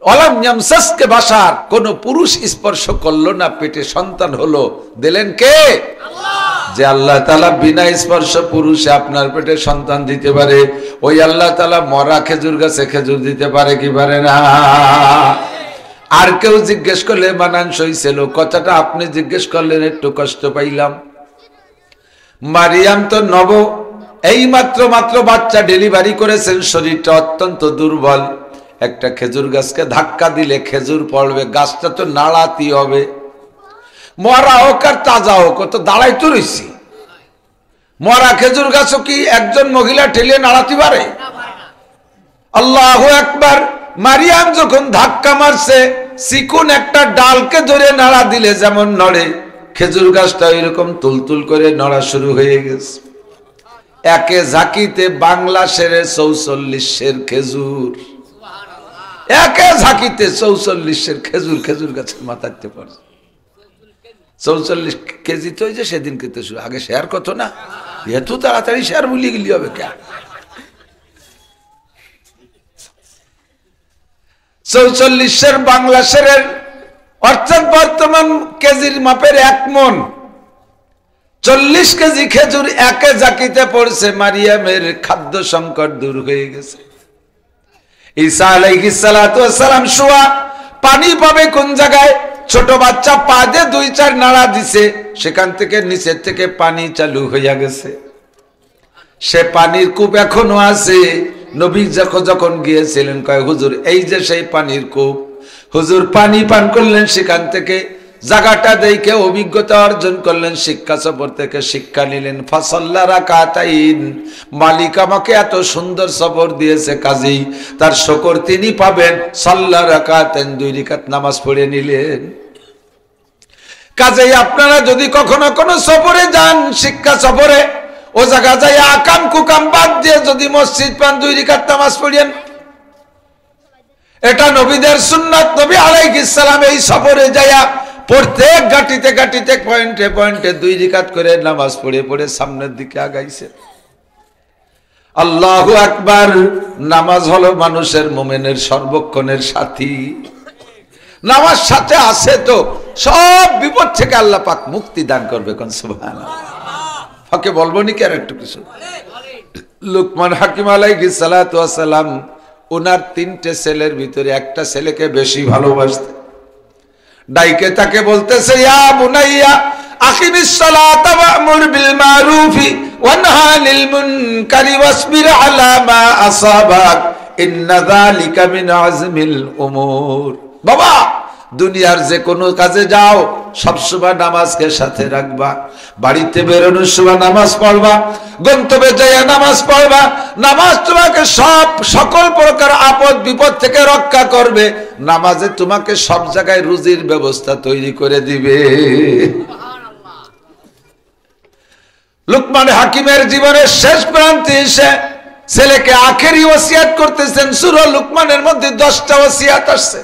ওয়ালাম ইয়ামসাসকা বাশার, কোন পুরুষ স্পর্শ করলো না, পেটে সন্তান হলো, দিলেন কে? আল্লাহ। যে আল্লাহ তাআলা বিনা স্পর্শ পুরুষে আপনার পেটে সন্তান দিতে পারে, ওই আল্লাহ তাআলা মরা খেজুর গাছে খেজুর দিতে পারে কি পারে না? আর কেউ জিজ্ঞেস করলে মানানসই ছিল, কথাটা আপনি জিজ্ঞেস করলেন একটু কষ্ট পাইলাম। মারিয়াম তো নব, এই মাত্র বাচ্চা ডেলিভারি করেছেন, শরীরটা অত্যন্ত দুর্বল। একটা খেজুর গাছকে ধাক্কা দিলে খেজুর পড়বে, গাছটা তো নাড়াতে হবে, মরা হোক আর তাজা হোক, তো দাঁড়াই তো রয়েছি। মরা খেজুর গাছও কি একজন মহিলা ঠেলে নাড়াতে পারে? আল্লাহু আকবার। মারিয়াম যখন ধাক্কা মারছে, চিকুন একটা ডালকে ধরে নাড়া দিলে যেমন নড়ে, খেজুর গাছটা এরকম তুলতুল করে নড়া শুরু হয়ে গেছে। একে ঝাঁকিতে বাংলা সেরে 44 সের খেজুর, একে ঝাঁকিতে 44 সের খেজুর খেজুর গাছের মাথাতে পড়ে। 44 কেজি তো যে সেদিন খেতে শুরু, আগে শেয়ার কত না, এত তাড়াতাড়ি শেয়ার ভুলিয়ে গেলি হবে কে? 44 সের বাংলা সেরের অর্থাৎ বর্তমান কেজির মাপের 1 মণ, 40 কেজি খেজুর একে জাকিতে পড়ছে। মারিয়ামের খাদ্য সংকট দূর হয়ে গেছে। ঈসা আলাইহিস সালাতু ওয়াস সালাম শোয়া, পানি পাবে কোন জায়গায়? ছোট বাচ্চা পা দিয়ে 2-4 নাড়া দিছে, সেখান থেকে নিচের থেকে পানি চালু হইয়া গেছে। সে পানির কূপ এখনো আছে। নবী যখন গিয়েছিলেন কয় হুজুর এই যে সেই পানির কূপ। হুজুর পানি পান করলেন, সেখান থেকে জায়গাটা দেখে অভিজ্ঞতা অর্জন করলেন, শিক্ষা সফর থেকে শিক্ষা নিলেন। ফাসাল্লা রাকাতাইন, মালিক আমাকে এত সুন্দর সফর দিয়েছে, কাজেই তার শুকর তিনি পাবেন। সাল্লা রাকাতাইন, 2 রাকাত নামাজ পড়ে নিলেন। কাজেই আপনারা যদি কখনো কোনো সফরে যান, শিক্ষা সফরে, ও জায়গা যাই আকাম কুকাম বাদ দিয়ে যদি মসজিদ পান, 2 রাকাত নামাজ পড়েন। এটা নবীদের সুন্নাত। নবী আলাইহিস সালাম এই সফরে যায়া প্রত্যেক গাটিতে পয়েন্টে 2 রাকাত করে নামাজ পড়ে সামনের দিকে আগাইছে। আল্লাহু আকবার। নামাজ হলো মানুষের মুমিনের সর্বক্ষণের সাথী। নামাজ সাথে আছে তো সব বিপদ থেকে আল্লাহ পাক মুক্তি দান করবে। কোন সুবহানাল্লাহ। ফাঁকে বলবো নি কি আর একটু কিছু? লুকমান হাকিম আলাইহিস সালাতু ওয়াস সালাম ওনার 3টে ছেলের ভিতরে একটা ছেলেকে বেশি ভালোবাসতেন। ডাইকে তাকে বলতেছে, ইয়া বুনাইয়া আকিমিস সালাতা ওয়া'মুর বিল মারুফি ওয়ানহা আনিল মুনকারি ওয়াসবির আলা মা আসাবাক ইন্না যালিকা মিন আযমিল উমুর। বাবা, দুনিয়ার যে কোনো কাজে যাও সবসময় নামাজকে সাথে রাখবা। বাড়িতে বেরোনোর সময় নামাজ পড়বা, গন্তব্যে যাইয়া নামাজ পড়বা। নামাজ তোমাকে সকল প্রকার আপদ বিপদ থেকে রক্ষা করবে। নামাজে তোমাকে সব জায়গায় রুজির ব্যবস্থা তৈরি করে দিবে। লুকমান হাকিমের জীবনের শেষ প্রান্তে এসে ছেলেকে আখেরি ওসিয়াত করতেছেন। সূরা লুকমানের মধ্যে 10টা ওসিয়াত আসছে,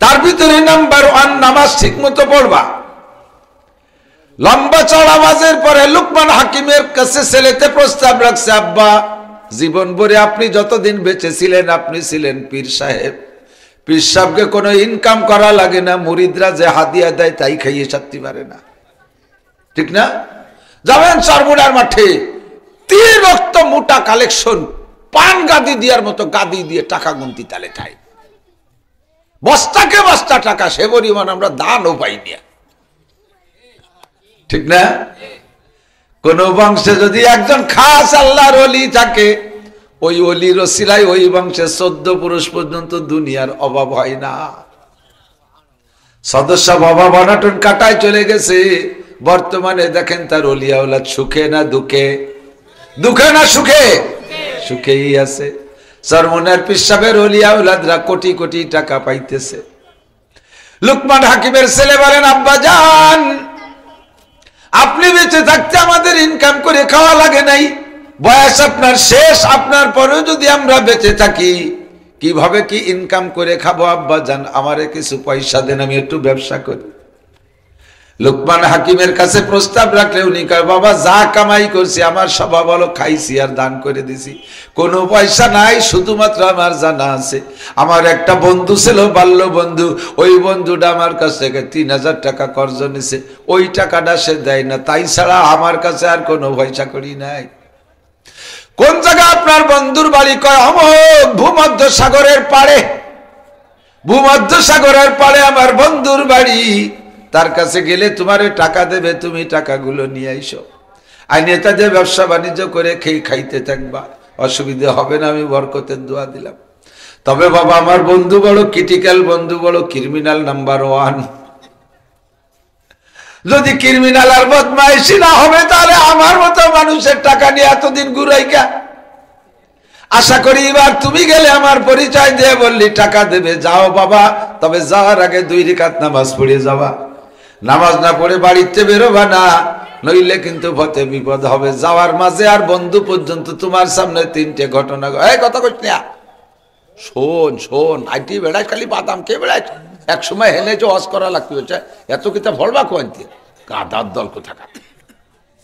তার ভিতরে নাম্বার 1 নামাজ ঠিক মতো পড়বা। লম্বা চড়া আওয়াজের পরে লুকমান হাকিমের কাছে ছেলেতে প্রস্তাব রাখছে, আব্বা জীবন ভরে আপনি যতদিন বেঁচে ছিলেন আপনি ছিলেন পীর সাহেব। পীর সাহেবকে কোনো ইনকাম করা লাগে না, মুরিদরা যে হাদিয়া দেয় তাই খাইয়ে ছাড়তে পারে না, ঠিক না? যাবেন চারমুড়ার মাঠে 3 রক্ত মোটা কালেকশন, পান গাদি দেওয়ার মতো গাদি দিয়ে টাকা গুনতি তালে ঠাই, বস্তাকে বস্তা টাকা, সে পরিমাণ আমরা দানও পাইনি, ঠিক না? কোন বংশে যদি একজন খাস আল্লাহর ওলি থাকে, ওই ওলির ওসিলায় ওই বংশে 14 পুরুষ পর্যন্ত দুনিয়ার অভাব হয় না। সদস্য অভাব অনাটন কাটায় চলে গেছে। বর্তমানে দেখেন তার ওলিয়া ওলাদ সুখে না দুঃখে? দুঃখে না সুখে? সুখেই আছে। চরমনের পীর সাহেবের ওলিয়া ওলাদরা কোটি কোটি টাকা পাইতেছে। লুকমান হাকিমের ছেলে বলেন, আব্বা জান আপনি বেঁচে থাকতে আমাদের ইনকাম করে খাওয়া লাগে নাই, বয়স আপনার শেষ, আপনার পরেও যদি আমরা বেঁচে থাকি কিভাবে কি ইনকাম করে খাবো? আব্বা জান আমারে কিছু পয়সা দেন, আমি একটু ব্যবসা করি। লুকমান হাকিমের কাছে প্রস্তাব রাখলে উনি কয়, বাবা যা কামাই করছি আমার স্বভাব হলো খাইছি আর দান করে দিছি, কোনো পয়সা নাই, শুধুমাত্র আমার জানা আছে আমার একটা বন্ধু ছিল বাল্য বন্ধু, ওই বন্ধুটা আমার কাছ থেকে 3000 টাকা কর্জ নিছে, ওই টাকাটা সে দেয় না, তাই ছাড়া আমার কাছে আর কোনো পয়সা করি নাই। কোন জায়গা আপনার বন্ধুর বাড়ি? কয় অমুক ভূমধ্য সাগরের পাড়ে, ভূমধ্য সাগরের পাড়ে আমার বন্ধুর বাড়ি, তার কাছে গেলে তোমারে টাকা দেবে, তুমি টাকাগুলো নিয়ে আইসো, আইনে তাদের ব্যবসা বাণিজ্য করে খাইতে থাকবা, অসুবিধা হবে না, আমি বরকতের দোয়া দিলাম। তবে বাবা আমার বন্ধু বড় ক্রিটিক্যাল, বন্ধু বড় ক্রিমিনাল নাম্বার 1, যদি ক্রিমিনাল আর বদমাইশি না হবে তাহলে আমার মতো মানুষের টাকা নিয়ে এতদিন ঘুরাইকা। আশা করি এবার তুমি গেলে আমার পরিচয় দিয়ে বললি টাকা দেবে, যাও বাবা, তবে যাওয়ার আগে 2 রাকাত নামাজ পড়ে যাবা, নামাজ না পড়ে বাড়িতে বেরোবা না, নইলে কিন্তু পথে বিপদ হবে। যাওয়ার মাঝে আর বন্ধু পর্যন্ত তোমার সামনে 3টে ঘটনা। এই কথা কইস না, শোন শোন, আইটি বেড়াই খালি বাদাম কে বেড়াই, এক সময় হেলে যে অস করা লাগতে হচ্ছে, এত কিতা ভরবা কোয়ান্তি গাদার দল কোথাকার।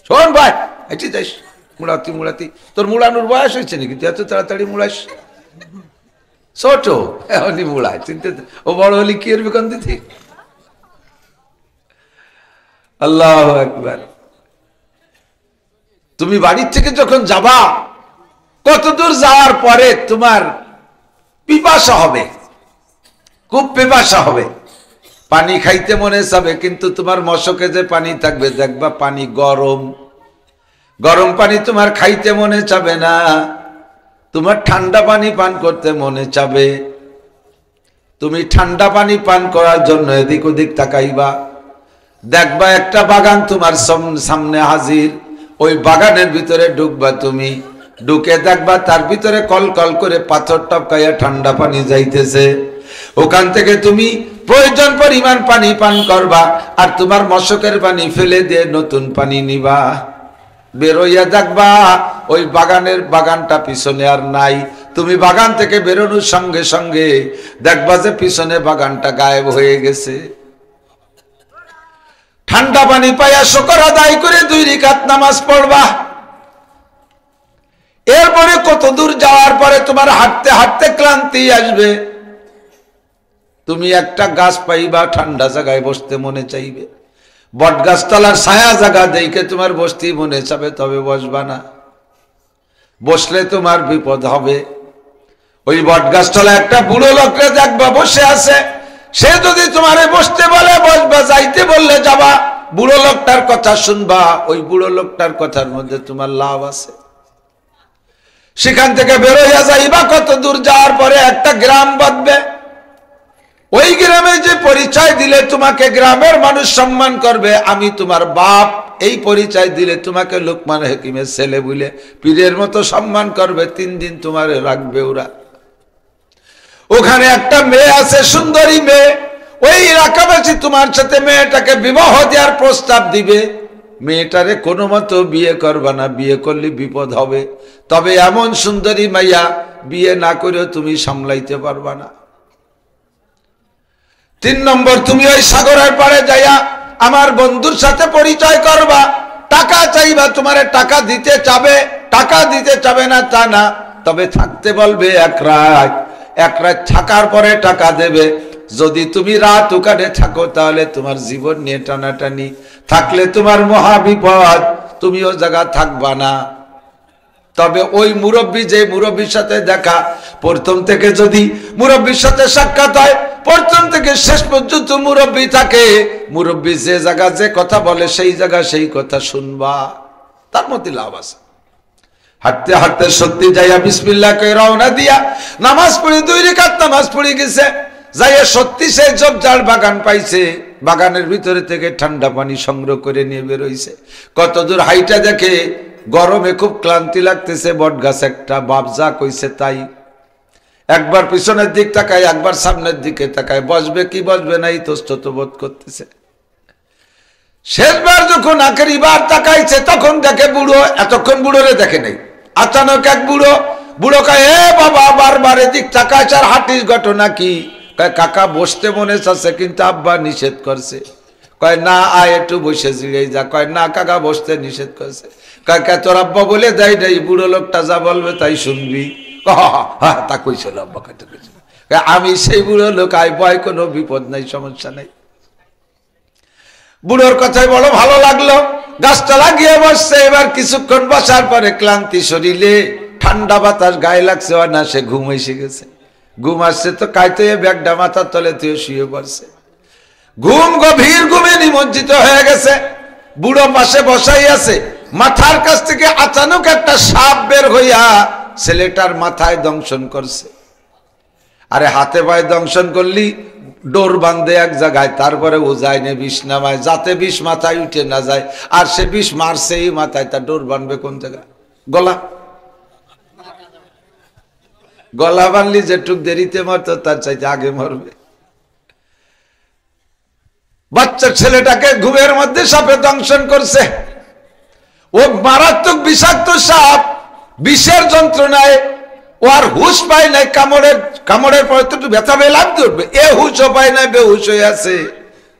শোন ভাই, আইটি যাইস মুড়াতি মুড়াতি, তোর মুড়ানোর বয়স হয়েছে নাকি? তুই এত তাড়াতাড়ি মুড়াইস? ছোট এখনই মুড়ায়, চিনতে ও বড় হলি কি এর বিকন দিতি। আল্লাহু আকবার। তুমি বাড়ির থেকে যখন যাবা, কত দূর যাওয়ার পরে তোমার পিপাসা হবে, খুব পিপাসা হবে, পানি খাইতে মনে চাবে, কিন্তু তোমার মশকে যে পানি থাকবে দেখবা পানি গরম, গরম পানি তোমার খাইতে মনে চাবে না, তোমার ঠান্ডা পানি পান করতে মনে চাবে। তুমি ঠান্ডা পানি পান করার জন্য এদিক ওদিক তাকাইবা, দেখবা একটা বাগান তোমার সামনে হাজির, ওই বাগানের ভিতরে ঢুকবা, তুমি ঢুকে দেখবা তার ভিতরে কল কল করে পাথর টপকাইয়া ঠান্ডা পানি যাইতেছে, ওখান থেকে তুমি প্রয়োজন পরিমাণ পানি পান করবা, আর তোমার মশকের পানি ফেলে দিয়ে নতুন পানি নিবা, বেরোইয়া দেখবা ওই বাগানটা পিছনে আর নাই, তুমি বাগান থেকে বেরোনোর সঙ্গে সঙ্গে দেখবা যে পিছনে বাগানটা গায়েব হয়ে গেছে। ঠান্ডা পানি পাইয়া শুকর আদায় করে 2 রাকাত নামাজ পড়বা। এরপরে কত দূর যাওয়ার পরে তোমার হাঁটতে হাঁটতে ক্লান্তি আসবে, তুমি একটা গাছ পাইবা, ঠান্ডা জায়গায় বসতে মনে চাইবে, বট গাছতলার ছায়া জায়গা দেখে তোমার বসতে মনে চাবে, তবে বসবা না, বসলে তোমার বিপদ হবে। ওই বট গাছতলা একটা বুড়ো লোকরে দেখবা বসে আছে, সে যদি তোমারে বসতে বলে বসবা, যাইতে বললে যাবা, বুড়ো লোকটার কথা শুনবা, ওই বুড়ো লোকটার কথার মধ্যে তোমার লাভ আছে। সেখান থেকে বেরোইয়া যাইবা, কত দূর যাওয়ার পরে একটা গ্রাম বাঁধবে, ওই গ্রামে যে পরিচয় দিলে তোমাকে গ্রামের মানুষ সম্মান করবে, আমি তোমার বাপ, এই পরিচয় দিলে তোমাকে লোকমান হাকিমের ছেলে বলে পীরের মতো সম্মান করবে, 3 দিন তোমারে রাখবে ওরা। ওখানে একটা মেয়ে আছে, সুন্দরী মেয়ে, ওই এলাকাবাসী তোমার সাথে মেয়েটাকে বিবাহ দেওয়ার প্রস্তাব দিবে, মেয়েটারে কোনো মতো বিয়ে করবা না, বিয়ে করলে বিপদ হবে, তবে এমন সুন্দরী মাইয়া বিয়ে না করেও তুমি সামলাইতে পারবা না। 3 নম্বর, তুমি ওই সাগরের পাড়ে যাইয়া আমার বন্ধুর সাথে পরিচয় করবা, টাকা চাইবা, তোমারে টাকা দিতে চাবে, টাকা দিতে চাবে না তা না, তবে থাকতে বলবে 1 রাত, 1 রাত থাকার পরে টাকা দেবে। যদি তুমি রাত ওখানে থাকো তাহলে তোমার জীবন নিয়ে টানাটানি, থাকলে তোমার মহা বিপদ, তুমি ও জায়গা থাকবা না। তবে ওই মুরব্বী, যে মুরব্বীর সাথে দেখা, প্রথম থেকে যদি মুরব্বীর সাথে সাক্ষাৎ হয়, প্রথম থেকে শেষ পর্যন্ত মুরব্বী থাকে, মুরব্বী যে জায়গা যে কথা বলে সেই জায়গা সেই কথা শুনবা, তার মধ্যে লাভ আছে। হাঁটতে হাঁটতে সত্যি যাইয়া বিসমিল্লাহ কই রওনা দিয়া নামাজ পড়ে 2 রাকাত নামাজ পড়ে গেছে, যাইয়া সত্যি সে ঝোপঝাড় বাগান পাইছে, বাগানের ভিতরে থেকে ঠান্ডা পানি সংগ্রহ করে নিয়ে বেরোইছে। কত দূর হাইটা দেখে গরমে খুব ক্লান্তি লাগতেছে, বট গাছ একটা, বাপ যা কইছে তাই, একবার পিছনের দিক তাকায়, একবার সামনের দিকে তাকায়, বসবে কি বসবে না ইতস্তত বোধ করতেছে। শেষবার যখন আখেরি বার তাকাইছে তখন দেখে বুড়ো, এতক্ষণ বুড়োরে দেখে নাই, আচানক এক বুড়ো কয়, এ বাবা, বারবার এদিক তাকাইছে আর হাঁটিস, ঘটনা কি? কাকা বসতে মনে চাচ্ছে কিন্তু আব্বা নিষেধ করছে। কয় না আয় একটু বসে জিরে যা। কয় না কাকা বসতে নিষেধ করেছে। কয় কে তোর আব্বা বলে দেয় নাই, বুড়ো লোকটা যা বলবে তাই শুনবি। হ্যাঁ তা কইছিল আব্বা, কয়টা কইছিল। আমি সেই বুড়ো লোক, আয় ভয়, কোনো বিপদ নাই, সমস্যা নাই। বুড়োর কথাই বড় ভালো লাগলো। গাছটা লাগিয়ে বসছে। এবার কিছুক্ষণ বসার পরে ক্লান্তি শরীরে, ঠান্ডা বাতাস গায়ে লাগছে, না সে ঘুম এসে গেছে। ঘুম আসছে তো কাইতে ব্যাগটা মাথার তলে তুই শুয়ে পড়ছে। ঘুম, গভীর ঘুমে নিমজ্জিত হয়ে গেছে। বুড়ো পাশে বসাই আছে। মাথার কাছ থেকে আচানক একটা সাপ বের হইয়া ছেলেটার মাথায় দংশন করছে। আরে হাতে পায়ে দংশন করলি, ডোর বাঁধে এক জায়গায়, তারপরে ও যায় না বিষ নামায়, যাতে বিষ মাথায় উঠে না যায়। আর সে বিষ মারছে এই মাথায়, তার ডোর বাঁধবে কোন জায়গায়? গলা। গলা বানলি যেটুক দেরিতে মারতো তার চাইতে আগে মরবে। বাচ্চা ছেলেটাকে ঘুমের মধ্যে সাপে দংশন করছে। ও মারাত্মক বিষাক্ত সাপ, বিষের যন্ত্রণায় ও আর হুশ পায় নাই। কামড়ের পরে তো একটু ব্যথা পেলাম ধরবে, এ হুশও পায় নাই, বেহুশ হয়ে আছে।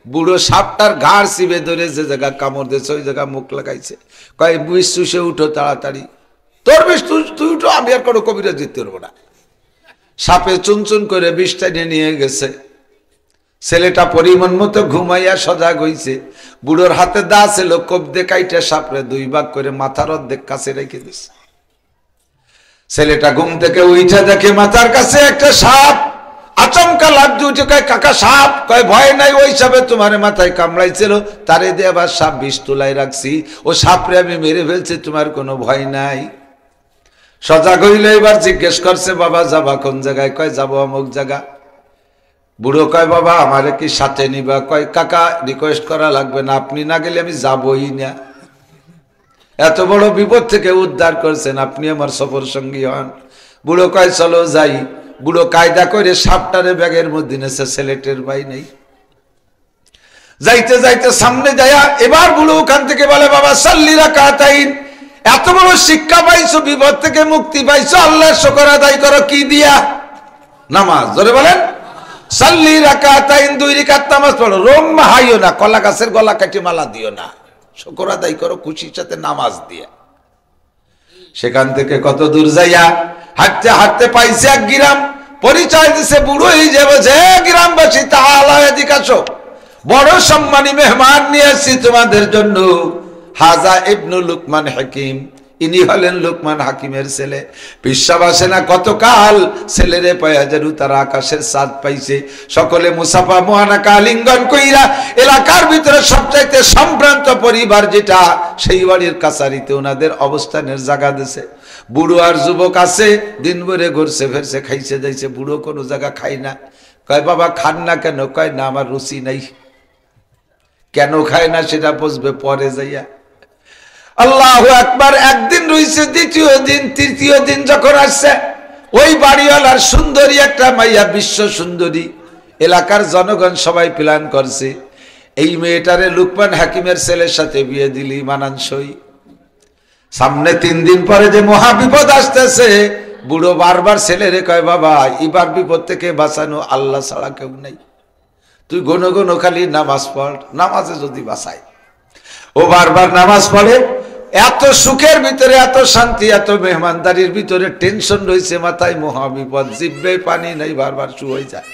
বুড়ো সাপটার ঘাড় চিবে ধরে যে জায়গা কামড় দিয়েছে ওই জায়গা মুখ লাগাইছে। কয় বিষ চুষে উঠো তাড়াতাড়ি, তোর বিষ তুই উঠো, আমি আর কোনো কবিরা জিততে পারবো না। সাপে চুনচুন করে বিষটা নিয়ে গেছে। ছেলেটা পরিমাণ মতো ঘুমাইয়া সজাগ হইছে। বুড়োর হাতে দা ছিল, কোপ দিয়ে কাইটা সাপরে দুই ভাগ করে মাথার অর্ধেক কাছে রেখে দিছে। ছেলেটা ঘুম থেকে উঠে দেখে মাথার কাছে একটা সাপ। আচমকা লাগছে, উঠে কয় কাকা সাপ। কয় ভয় নাই, ওই সাপে তোমার মাথায় কামড়াইছিল, তারে দিয়ে আবার সাপ বিষ তুলাই রাখছি, ও সাপরে আমি মেরে ফেলছি, তোমার কোনো ভয় নাই। সজাগ হইলে এবার জিজ্ঞেস করছে বাবা যাবা কোন জায়গায়? কয় যাবো অমুক জায়গা। বুড়ো কয় বাবা আমারে কি সাথে নিবা? কয় কাকা রিকোয়েস্ট করা লাগবে না, আপনি না গেলে আমি যাবই না। এত বড় বিপদ থেকে উদ্ধার করছেন, আপনি আমার সফর সঙ্গী হন। বুড়ো কয় চলো যাই। বুড়ো কায়দা করে সাপটারে ব্যাগের মধ্যে নেছে, ছেলেটের ভাই নেই। যাইতে যাইতে সামনে যায়া এবার বুড়ো ওখান থেকে বলে বাবা সাল্লি রাকাতাইন। এত বড় শিক্ষা পাইছো, বিপদ থেকে মুক্তি পাইছো, আল্লাহর শুকর আদায় করো কি দিয়া? নামাজ। জোরে বলেন সাল্লি রাকাতাইন, 2 রাকাত নামাজ পড়ো। রোম হাইও না, কলা গাছের গলা কাটি মালা দিও না, শুকর আদায় করো খুশির সাথে নামাজ দিয়ে। সেখান থেকে কত দূর যাইয়া হাঁটতে হাঁটতে পাইছে এক গ্রাম। পরিচয় দিছে বুড়ো হয়ে যাবে যে গ্রামবাসী, তাআলা এদিকে আসো, বড় সম্মানী মেহমান নিয়ে আসছি তোমাদের জন্য। হাজা ইবনু লুকমান হাকিম, ইনি হলেন লুকমান হাকিমের ছেলে। বিশ্বাস আসে না, কতকাল ছেলেরে পায়া যেন তারা আকাশের চাঁদ পাইছে। সকলে মুসাফা মুআনাকা আলিঙ্গন কইরা এলাকার ভিতরে সবচাইতে সম্ভ্রান্ত পরিবার যেটা, সেই বাড়ির কাছারিতে ওনাদের অবস্থানের জায়গা দিছে। বুড়ো আর যুবক আছে, দিন ভরে ঘুরছে ফেরছে, খাইছে যাইছে। বুড়ো কোনো জায়গা খাই না। কয় বাবা খান না কেন? কয় না আমার রুচি নাই। কেন খায় না সেটা বুঝবে পরে যাইয়া। আল্লাহু আকবার। একদিন রইছে, দ্বিতীয় দিন, তৃতীয় দিন যখন আসছে, ওই বাড়িওয়ালার সুন্দরী একটা মাইয়া, বিশ্ব সুন্দরী। এলাকার জনগণ সবাই প্ল্যান করছে এই মেয়েটারে লুকমান হাকিমের ছেলের সাথে বিয়ে দিলি মানানসই। সামনে 3 দিন পরে যে মহা বিপদ আসতেছে, বুড়ো বারবার ছেলেরে কয় বাবা এবার বিপদ থেকে বাঁচানো আল্লাহ ছাড়া কেউ নাই, তুই ঘন ঘন খালি নামাজ পড়, নামাজে যদি বাঁচায়। ও বারবার নামাজ পড়ে। এত সুখের ভিতরে, এত শান্তি, এত মেহমানদারির ভিতরে টেনশন রয়েছে মাথায়, মহা বিপদ, জিভে পানি নাই, বারবার শুয়ে যায়।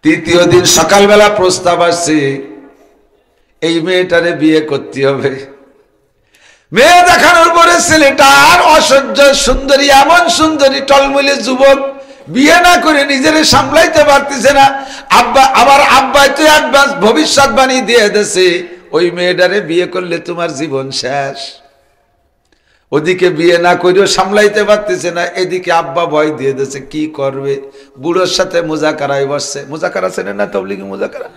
তৃতীয় দিন সকালবেলা প্রস্তাব আসছে এই মেয়েটারে বিয়ে করতে হবে। মেয়ে দেখানোর পরে ছেলেটা আর অসহ্য সুন্দরী, এমন সুন্দরী টলমলে যুবক, বিয়ে না করে নিজেরে সামলাইতে পারতেছে না। আব্বা তো অ্যাডভান্স ভবিষ্যৎবাণী দিয়ে দিয়েছে, ওই মেয়েটারে বিয়ে করলে তোমার জীবন শেষ। ওদিকে বিয়ে না করেও সামলাইতে পারতেছে না, এদিকে আব্বা ভয় দিয়ে দিয়েছে, কি করবে? বুড়োর সাথে মুজাকারায় বসছে। মুজাকারা ছেলে না তবলিগি মুজাকারা।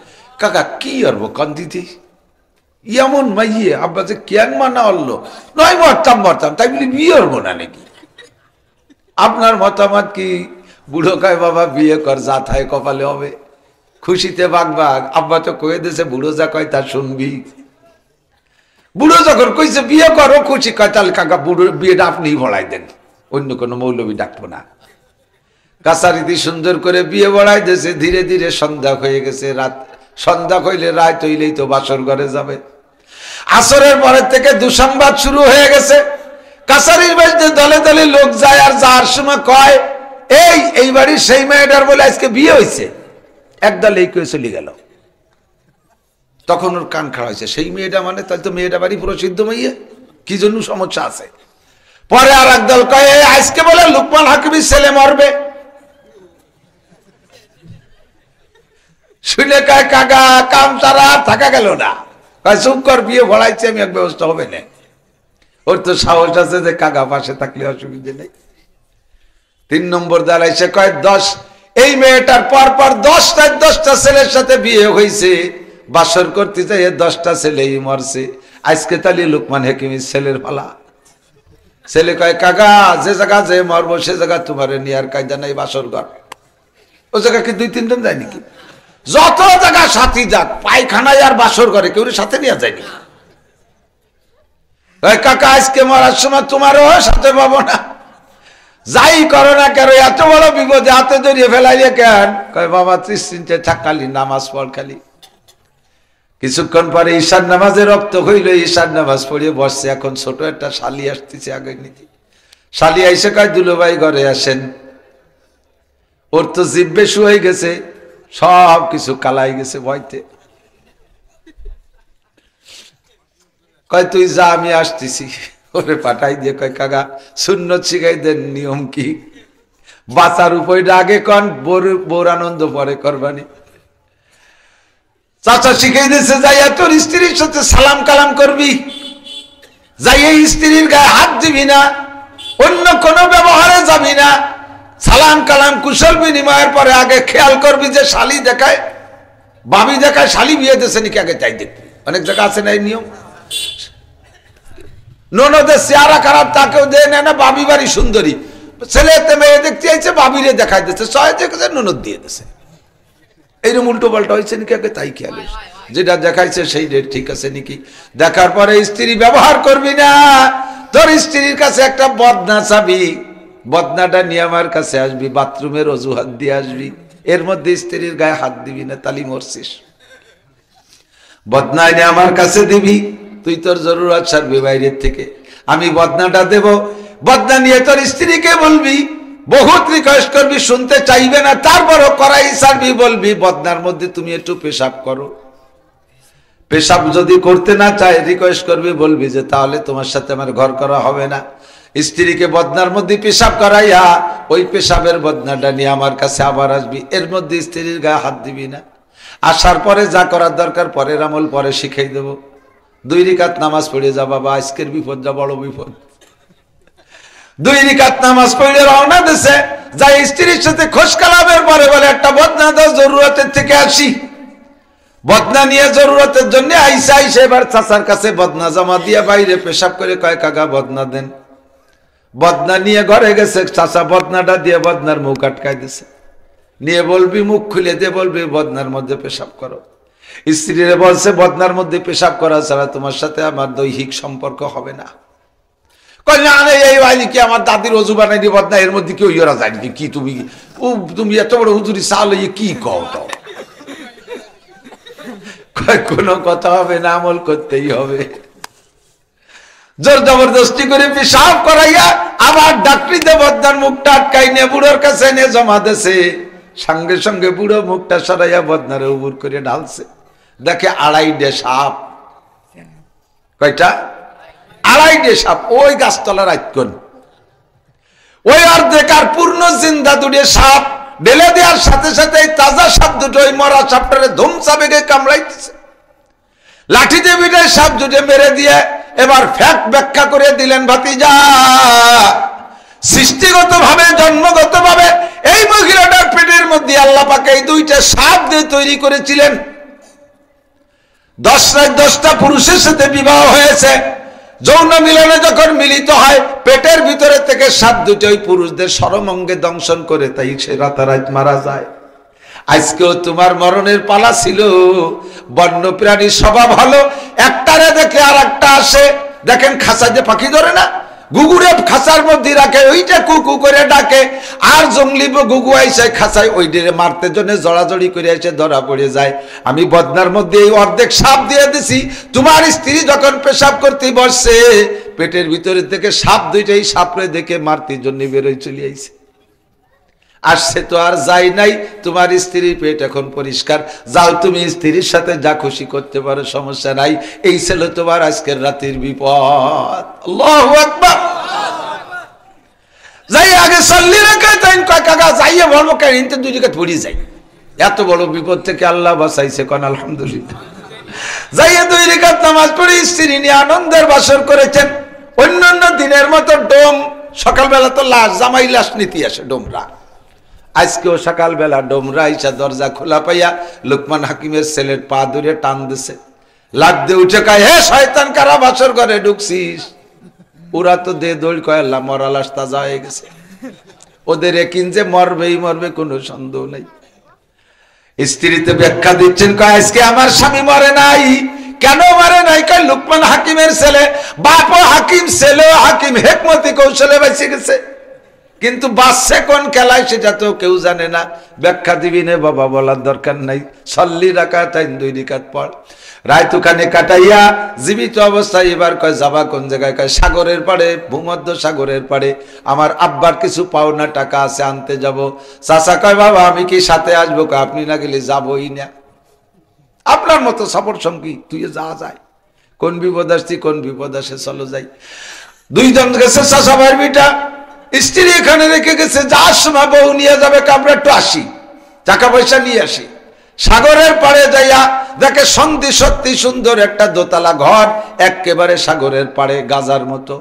কাকা কি করবো কান্দিতে, এমন মাইয়ে আব্বা যে কেন মানা হলো, নয় মরতাম তাই বলি বিয়ে করবো না নাকি? আপনার মতামত কি? বুড়ো কয় বাবা বিয়ে কর, যা থায় কপালে হবে, খুশিতে বাগবাগ। আব্বা তো কয়ে দিয়েছে বুড়ো যা কয় তা শুনবি। বুড়ো যখন কইছে বিয়ে করো, খুশি কয় তাহলে কাকা বুড়ো বিয়েটা আপনিই বড়াই দেন, অন্য কোনো মৌলবী ডাকবো না। কাছারিতে সুন্দর করে বিয়ে বড়াই দিয়েছে। ধীরে ধীরে সন্ধ্যা হয়ে গেছে, রাত সন্ধ্যা কইলে রাত হইলেই তো বাসর ঘরে যাবে। আসরের পরের থেকে দুঃসংবাদ শুরু হয়ে গেছে। কাছারির বাড়িতে দলে দলে লোক যায়, আর যাওয়ার সময় কয় এই বাড়ির সেই মেয়েটার বলে আজকে বিয়ে হয়েছে। একদল এই কয়ে চলে গেল। তখন ওর কান খাড়া হয়েছে, সেই মেয়েটা মানে তাহলে তো মেয়েটা বাড়ি প্রসিদ্ধ মেয়ে, কি জন্য সমস্যা আছে। পরে আর একদল কয় আজকে বলে লুকমান হাকিমের ছেলে মরবে। শুনে কয় কাকা কাম তারা থাকা গেল না, কয় চুপ কর, বিয়ে ভরাইছে আমি, এক ব্যবস্থা হবে না। ওর তো সাহস আছে যে কাকা পাশে থাকলে অসুবিধে নেই। 3 নম্বর দাঁড়াইছে, কয় 10 এই মেয়েটার পর পর 10টা ছেলের সাথে বিয়ে হয়েছে, বাসর করতে চাই 10টা ছেলেই মরছে, আজকে তাহলে লুকমান হাকিমের ছেলের পালা। ছেলে কয় কাকা যে জায়গা যে মরবো সে জায়গা তোমার নিয়ে আর কায়দা নাই, বাসর ঘর। ও জায়গা কি 2-3 জন যায় নাকি? যত জায়গা সাথী যাক, পায়খানায় আর বাসর ঘরে কেউ সাথে নিয়ে যায়নি। কাকা আজকে মরার সময় তোমারও সাথে পাবো না, যাই করো না কেন, এত বড় বিপদে হাতে জড়িয়ে ফেলাইলে কেন? কয় বাবা 30 মিনিটে থাকালি নামাজ পড় খালি। কিছুক্ষণ পরে ঈশার নামাজে রক্ত হইল, ঈশার নামাজ পড়িয়ে বসছে। এখন ছোট একটা শালি আসতেছে আগে নীতি। শালি আইসে কয় দুলো ভাই ঘরে আসেন। ওর তো জিব্বে শুয়ে গেছে, সব কিছু কালাই গেছে ভয়তে। কয় তুই যা আমি আসতেছি। ওরে পাঠাই দিয়ে কয় কাকা সুন্নত শিখাই দেন, নিয়ম কি? বাঁচার উপায়টা আগে কন, বোর আনন্দ পরে করবানি। চাচা শিখাই দিয়েছে, যাইয়া তোর স্ত্রীর সাথে সালাম কালাম করবি, যাইয়া স্ত্রীর গায়ে হাত দিবি না, অন্য কোনো ব্যবহারে যাবি না, সালাম কালাম কুশল বিনিময়ের পরে আগে খেয়াল করবি যে শালি দেখায় ভাবি দেখায় শালি বিয়ে দিয়েছে নাকি, আগে তাই দেখবি। অনেক জায়গা আছে না এই নিয়ম। ননদের চেহারা খারাপ তাকেও দেয় না, বাবি বাড়ি সুন্দরী, ছেলেতে মেয়ে দেখতে চাইছে, বাবিরে দেখাই দিচ্ছে, সহায় দেখেছে ননদ দিয়ে দিছে। এইরকম উল্টো পাল্টা হয়েছে নাকি আগে তাই খেয়াল, যেটা দেখাইছে সেই ঠিক আছে নাকি। দেখার পরে স্ত্রী ব্যবহার করবি না। তোর স্ত্রীর কাছে একটা বদনা চাবি, বদনাটা নিয়ে আমার কাছে আসবি, বাথরুমের অজুহাত দিয়ে আসবি, এর মধ্যে স্ত্রীর গায়ে হাত দিবি না, তালি মরছিস। বদনা এনে আমার কাছে দিবি, তুই তোর জরুরত সারবি বাইরের থেকে, আমি বদনাটা দেব। বদনা নিয়ে তোর স্ত্রীকে বলবি, বহুত রিকোয়েস্ট করবি, শুনতে চাইবে না, তারপরও করাই সারবি, বলবি বদনার মধ্যে তুমি একটু পেশাব করো। পেশাব যদি করতে না চায় রিকোয়েস্ট করবি, বলবি যে তাহলে তোমার সাথে আমার ঘর করা হবে না। স্ত্রীকে বদনার মধ্যে পেশাব করাইয়া ওই পেশাবের বদনাটা নিয়ে আমার কাছে আবার আসবি, এর মধ্যে স্ত্রীর গায়ে হাত দিবি না। আসার পরে যা করার দরকার পরের আমল পরে শিখাই দেব। 2 রাকাত নামাজ পড়ে যা বাবা, আজকের বিপদ যা বড় বিপদ। 2 রাকাত নামাজ পড়ে রওনা দিছে, যাই স্ত্রীর সাথে খোঁজ কালামের পরে বলে একটা বদনা দাও, জরুরতের থেকে আসি। বদনা নিয়ে জরুরতের জন্য আইসা এবার চাচার কাছে বদনা জমা দিয়ে বাইরে পেশাব করে কয় কাকা বদনা দেন। বদনা নিয়ে ঘরে গেছে, চাচা বদনাটা দিয়ে বদনার মুখ আটকাই দিছে, নিয়ে বলবি মুখ খুলে দিয়ে বলবি বদনার মধ্যে পেশাব করো। স্ত্রীরে বলছে বদনার মধ্যে পেশাব করা ছাড়া তোমার সাথে আমার দৈহিক সম্পর্ক হবে না। এই বাড়ি কি আমার দাদির অজু বানাই দিয়ে বদনা, এর মধ্যে কেউ ইয়েরা যায় নাকি? কি তুমি এত বড় হুজুরি চাল কি কও? তো কোনো কথা হবে না, আমল করতেই হবে। জোর জবরদস্তি করে পেশাব করাইয়া আবার ডাক্তারিতে বদনার মুখটা আটকাই নিয়ে বুড়োর কাছে নিয়ে জমা দিয়েছে। সঙ্গে সঙ্গে বুড়ো মুখটা সরাইয়া বদনারে উবুর করে ঢালছে, দেখে 2.5 সাপ। কয়টা? 2.5 সাপ। ওই গাছতলার আইকন ওই অর্ধেক আর পূর্ণ জিন্দা 2 সাপ ঢেলে দেওয়ার সাথে সাথে তাজা সাপ দুটো ওই মরা সাপটারে ধুমসা বেগে কামড়াইতেছে। লাঠি দিয়ে বিটে সাপ দুটো মেরে দিয়ে এবার ফ্যাক্ট ব্যাখ্যা করে দিলেন, ভাতিজা সৃষ্টিগত ভাবে জন্মগত ভাবে এই মহিলাটার পেটের মধ্যে আল্লাহ পাক এই 2টা সাপ দিয়ে তৈরি করেছিলেন। 10টা পুরুষের সাথে বিবাহ হয়েছে, যৌন মিলনে যখন মিলিত হয় পেটের ভিতরে থেকে সাপ দুটো ওই পুরুষদের সরমঙ্গে দংশন করে, তাই সে রাতারাত মারা যায়। আজকেও তোমার মরণের পালা ছিল। বন্য প্রাণীর স্বভাব হলো একটারে দেখে আর একটা আসে। দেখেন খাঁচা যে পাখি ধরে না, গুগুরে খাঁচার মধ্যে রাখে, ওইটা কুকু করে ডাকে, আর জঙ্গলি গুগু আইসে খাঁচায় ওইটারে মারতে জন্য জড়াজড়ি করে এসে ধরা পড়ে যায়। আমি বদনার মধ্যে এই অর্ধেক সাপ দিয়ে দিছি, তোমার স্ত্রী যখন পেশাব করতে বসছে পেটের ভিতরে থেকে সাপ দুইটাই সাপরে দেখে মারতে জন্য বেরোয় চলে আইছে। আসছে তো আর যাই নাই, তোমার স্ত্রীর পেট এখন পরিষ্কার, যাও তুমি স্ত্রীর সাথে যা খুশি করতে পারো, সমস্যা নাই। এই ছিল তোমার আজকের রাতের বিপদ। আল্লাহু আকবার। যাই আগে সাল্লি রাকাতাইন, কয় কাকা যাইয়ে বলবো কেন, ইনতে দুই রাকাত পড়ি যাই। এত বড় বিপদ থেকে আল্লাহ বাঁচাইছে, কোন আলহামদুলিল্লাহ। যাইয়ে দুই রাকাত নামাজ পড়ে স্ত্রী নিয়ে আনন্দের বাসর করেছেন। অন্যান্য দিনের মতো ডোম, সকালবেলা তো লাশ, জামাই লাশ নীতি আসে ডোমরা, আজকেও সকালবেলা ডোমরা আইসা দরজা খোলা পাইয়া লোকমান হাকিমের ছেলের পা ধরে টান দিছে, লাফ দিয়ে উঠে কয়, হে শয়তান, কারা বাসর ঘরে ঢুকছিস? ওরা তো দে দৌড় কয়, আল্লাহ মরা লাশ তাজা হয়ে গেছে, ওদের একিন যে মরবেই মরবে, কোনো সন্দেহ নাই। স্ত্রীতে ব্যাখ্যা দিচ্ছেন, কয় আজকে আমার স্বামী মরে নাই। কেন মরে নাই? কয় লোকমান হাকিমের ছেলে, বাপও হাকিম, ছেলেও হাকিম, হেকমতি কৌশলে বেঁচে গেছে, কিন্তু বাচ্চা কোন খেলায় সেটা তো কেউ জানে না। ব্যাখ্যা দিবি নে বাবা, বলার দরকার নাই। সল্লি রাকাতাইন, 2 রাকাত পড়। রাত ওখানে কাটাইয়া জীবিত অবস্থায় এবার কয় যাবা কোন জায়গায়? কয় সাগরের পাড়ে, ভূমধ্য সাগরের পাড়ে আমার আব্বার কিছু পাওনা টাকা আছে, আনতে যাব। চাচা কয়, বাবা আমি কি সাথে আসবো? কয় আপনি না গেলে যাবই না, আপনার মতো সফর সঙ্গী তুই যা যায়, কোন বিপদ আসছি কোন বিপদ আসে, চলো যাই। 2 জন গেছে, চাচা ভাইয়ের বিটা, স্ত্রী এখানে রেখে গেছে, যার সময় বউ নিয়ে যাবে, আমরা একটু আসি, টাকা পয়সা নিয়ে আসি। সাগরের পাড়ে যাইয়া দেখে সন্ধি সত্যি সুন্দর একটা দোতলা ঘর, একেবারে সাগরের পাড়ে, গাজার মতো।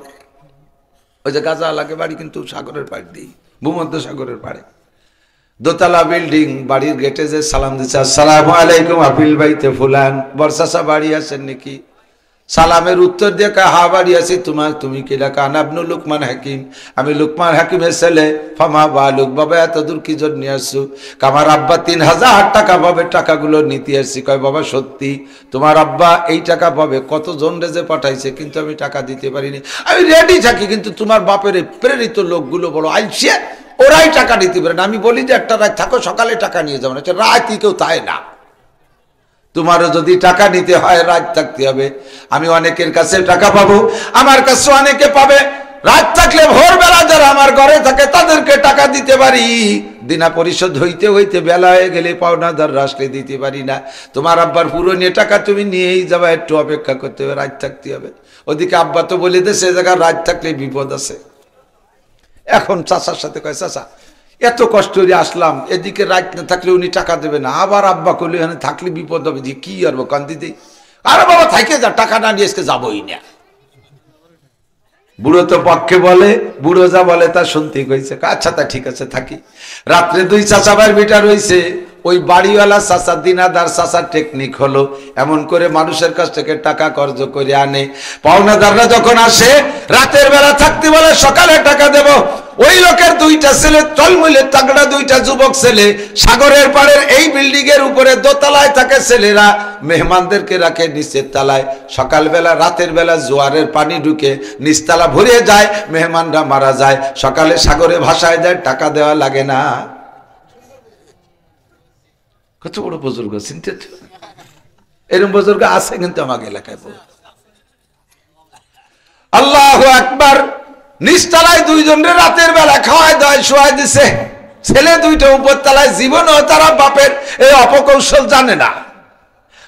ওই যে গাজা লাগে বাড়ি, কিন্তু সাগরের পাড়ে দিই, ভূমধ্য সাগরের পাড়ে, দোতলা বিল্ডিং। বাড়ির গেটে যে সালাম দিচ্ছে, আসসালামু আলাইকুম আপিল বাইতে ফুলান, বর্ষাসা বাড়ি আছেন নাকি? সালামের উত্তর দিয়ে কয়, হা বাড়ি আছি। তুমি কি ডাকা? আনাবনু লুকমান হাকিম, আমি লুকমান হাকিমের ছেলে। ফামা বালুক, বাবা এত দূর কি জন্য নিয়ে আসছো? আমার আব্বা 3000 টাকা পাবে, টাকাগুলো নিতে আসছি। কয় বাবা সত্যি? তোমার আব্বা এই টাকা পাবে? কতজন রেজে পাঠাইছে, কিন্তু আমি টাকা দিতে পারিনি। আমি রেডি থাকি, কিন্তু তোমার বাপের প্রেরিত লোকগুলো বড় আইসে, ওরাই টাকা দিতে পারে না। আমি বলি যে একটা রাত থাকো, সকালে টাকা নিয়ে যাবো না, রাতই কেউ তাই না। তোমারও যদি টাকা নিতে হয় রাত থাকতে হবে। আমি অনেকের কাছে টাকা পাবো, আমার কাছে অনেকে পাবে। রাত থাকলে ভোরবেলা যারা আমার ঘরে থাকে তাদেরকে টাকা দিতে পারি, দিনা পরিশোধ হইতে হইতে বেলা হয়ে গেলে পাওনাদার আসলে দিতে পারি না। তোমার আব্বার পুরনো টাকা তুমি নিয়েই যাবা, একটু অপেক্ষা করতে হবে, রাত থাকতে হবে। ওদিকে আব্বা তো বলে দে, সে জায়গায় রাত থাকলে বিপদ আছে। এখন চাচার সাথে কয়, চাচা এত কষ্ট করে আসলাম, এদিকে রাত না থাকলে উনি টাকা দেবে না। আবার আব্বা করলে এখানে থাকলে বিপদ হবে, যে কি আর কান্দি দেই, আরে বাবা থাকে যা, টাকা না নিয়ে আজকে যাবোই না। বুড়ো তো পক্ষে বলে, বুড়ো যা বলে তা শুনতেই হয়েছে। আচ্ছা তা ঠিক আছে থাকি। রাত্রে 2 চাচা ভাইয়ের বেটা রয়েছে, ওই বাড়িওয়ালা চাচা, দিনাদার চাচার টেকনিক হলো এমন করে মানুষের কাছ থেকে টাকা কর্জ করে আনে। পাওনাদাররা যখন আসে রাতের বেলা থাকতে বলে, সকালে টাকা দেব। ওই লোকের 2টা ছেলে, টলমলে তাগড়া 2টা যুবক ছেলে, সাগরের পাড়ের এই বিল্ডিং এর উপরে দোতলায় থাকে ছেলেরা, মেহমানদেরকে রাখে নিচের তলায়। সকালবেলা রাতের বেলা জোয়ারের পানি ঢুকে নিচতলা ভরে যায়, মেহমানরা মারা যায়, সকালে সাগরে ভাসায় যায়, টাকা দেওয়া লাগে না। কত বড় বুজুর্গ, চিন্তিত। এরকম বুজুর্গ আছে কিন্তু আমাকে এলাকায়। আল্লাহু আকবার। নিচতলায় 2 জনের রাতের বেলা খাওয়াই দাওয়াই শোয়াই দিছে, ছেলে 2টা উপর তলায়। জীবনও তারা বাপের এই অপকৌশল জানে না।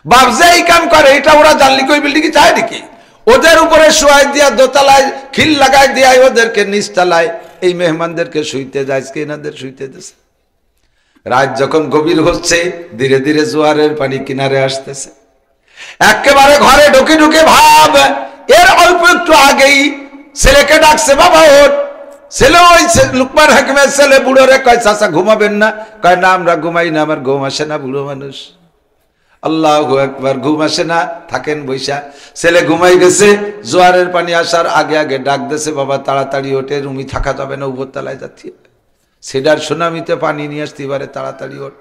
বাপ যে এই কাম করে এটা ওরা জানলি কই বিল্ডিং চায় নাকি? ওদের উপরে শোয়াই দিয়া দোতলায় খিল লাগাই দিয়া ওদেরকে নিচতলায় এই মেহমানদেরকে শুইতে যায়, এনাদের শুইতে দিছে। রাত যখন গভীর হচ্ছে, ধীরে ধীরে জোয়ারের পানি কিনারে আসতেছে, একেবারে ঘরে ঢুকে ঢুকে ভাব। এর অল্প একটু আগেই ছেলেকে ডাকছে, বাবা ওঠ। ছেলে ওই লুকমান হাকিমের ছেলে বুড়োরে কয়, চাচা ঘুমাবেন না? কয় না, আমরা ঘুমাই না, আমার ঘুম আসে না, বুড়ো মানুষ। আল্লাহু আকবার। ঘুম আসে না, থাকেন বৈশা। ছেলে ঘুমাই গেছে, জোয়ারের পানি আসার আগে আগে ডাক দিয়েছে, বাবা তাড়াতাড়ি ওঠে, রুমি থাকা যাবে না, উপরতলায় যাচ্ছি, সেটার সুনামিতে পানি নিয়ে আসতে পারে, তাড়াতাড়ি ওঠ।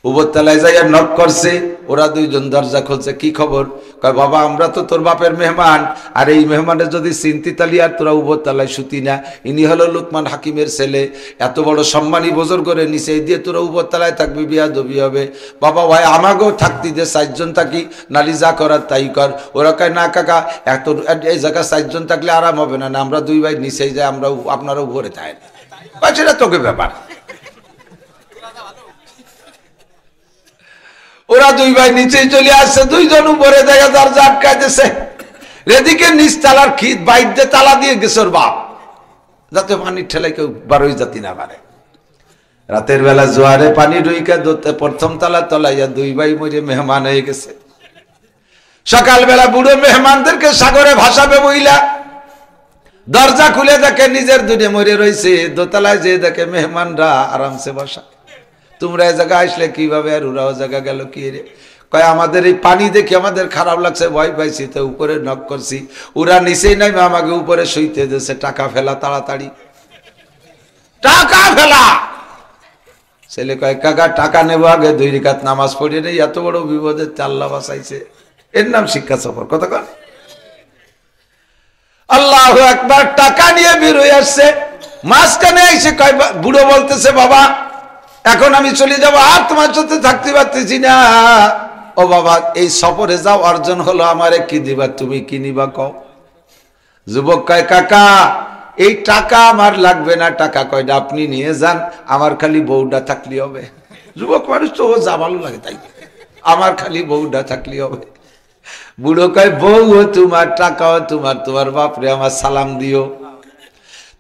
উপরতলায় যাইয়া নক করছে, ওরা দুইজন দরজা খুলছে। কি খবর? কয় বাবা আমরা তো তোর বাপের মেহমান, আর এই মেহমানের যদি চিন্তি তালি আর তোরা উপরতলায় শুতি না। ইনি হলো লুকমান হাকিমের ছেলে, এত বড় সম্মানী বোজর করে নিচে দিয়ে তোরা উপরতলায় থাকবি, বিয়াদবি হবে। বাবা ভাই আমাকেও থাকতি দে, 4 জন থাকি, নালি যা করার তাই কর। ওরা কয় না কাকা, এত এই জায়গা 4 জন থাকলে আরাম হবে না, আমরা 2 ভাই নিচেই যাই, আমরা আপনারা উপরে থাকেন। সেটা তোকে ব্যাপার। ওরা 2 ভাই নিচেই চলে আসছে, 2 জন উপরে দেখা দরজা আটকাইতেছে। এদিকে নিচ তালার খিত বাইরে তালা দিয়ে গেছে ওর বাপ, যাতে পানির ঠেলে কেউ বারোই জাতি না পারে। রাতের বেলা জোয়ারে পানি ঢুইকা ধরতে প্রথম তালা তলাইয়া 2 ভাই মরে মেহমান হয়ে গেছে। সকালবেলা বুড়ো মেহমানদেরকে সাগরে ভাসাবে বইলা দরজা খুলে দেখে নিজের দুনে মরে রয়েছে। দোতলায় যে দেখে মেহমানরা আরামসে বসা। তোমরা এই জায়গা আসলে কিভাবে? আর ওরাও জায়গা গেল কি রে? কয় আমাদের এই পানি দেখে আমাদের খারাপ লাগছে, ভয় পাইছি, তো উপরে নক করছি। ওরা নিচেই নাই, আমাকে উপরে শুইতে দিয়েছে। টাকা ফেলা তাড়াতাড়ি, টাকা ফেলা। ছেলে কয় কাকা টাকা নেবো, আগে 2 রাকাত নামাজ পড়িয়ে নেই। এত বড় বিপদে আল্লাহ বাঁচাইছে, এর নাম শিক্ষা সফর। কথা কন আল্লাহু আকবার। টাকা নিয়ে বের হয়ে আসছে, মাঝখানে এসে কয় বুড়ো বলতেছে বাবা এখন আমি চলে যাবো, আর তোমার সাথে থাকতে পারতেছি না। ও বাবা এই সফরে যাও, অর্জন হলো আমারে কি দিবা, তুমি কি নিবা কও? যুবক কয় কাকা এই টাকা আমার লাগবে না, টাকা কয়টা আপনি নিয়ে যান, আমার খালি বউটা থাকলে হবে। যুবক মানুষ তো ও যা ভালো লাগে তাই, আমার খালি বউটা থাকলে হবে। বুড়ো কয় বউ তোমার, টাকাও তোমার, তোমার বাপরে আমার সালাম দিও।